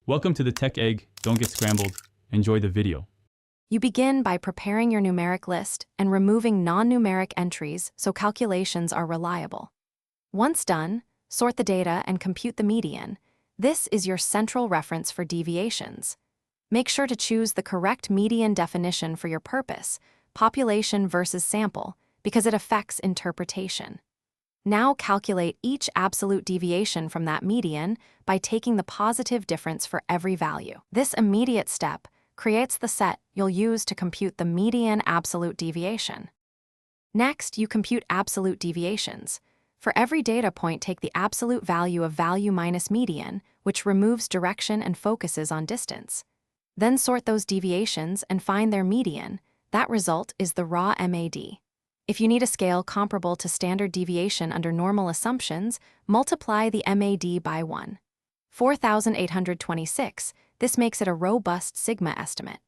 Welcome to the Tech Egg. Don't get scrambled. Enjoy the video. You begin by preparing your numeric list and removing non-numeric entries so calculations are reliable. Once done, sort the data and compute the median. This is your central reference for deviations. Make sure to choose the correct median definition for your purpose, population versus sample, because it affects interpretation. Now calculate each absolute deviation from that median by taking the positive difference for every value. This immediate step creates the set you'll use to compute the median absolute deviation. Next, you compute absolute deviations. For every data point, take the absolute value of value minus median, which removes direction and focuses on distance. Then sort those deviations and find their median. That result is the raw MAD. If you need a scale comparable to standard deviation under normal assumptions, multiply the MAD by 1. 4,826, this makes it a robust sigma estimate.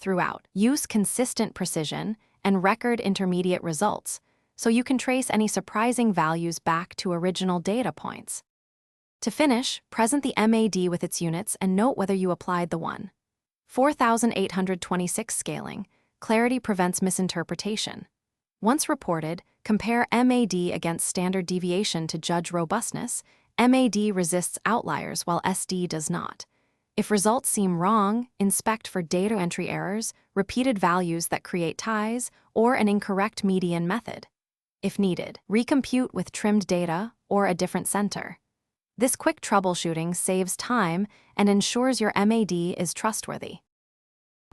Throughout, use consistent precision and record intermediate results, so you can trace any surprising values back to original data points. To finish, present the MAD with its units and note whether you applied the 1. 4,826 scaling. Clarity prevents misinterpretation. Once reported, compare MAD against standard deviation to judge robustness. MAD resists outliers while SD does not. If results seem wrong, inspect for data entry errors, repeated values that create ties, or an incorrect median method. If needed, recompute with trimmed data or a different center. This quick troubleshooting saves time and ensures your MAD is trustworthy.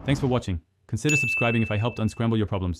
Thanks for watching. Consider subscribing if I helped unscramble your problems.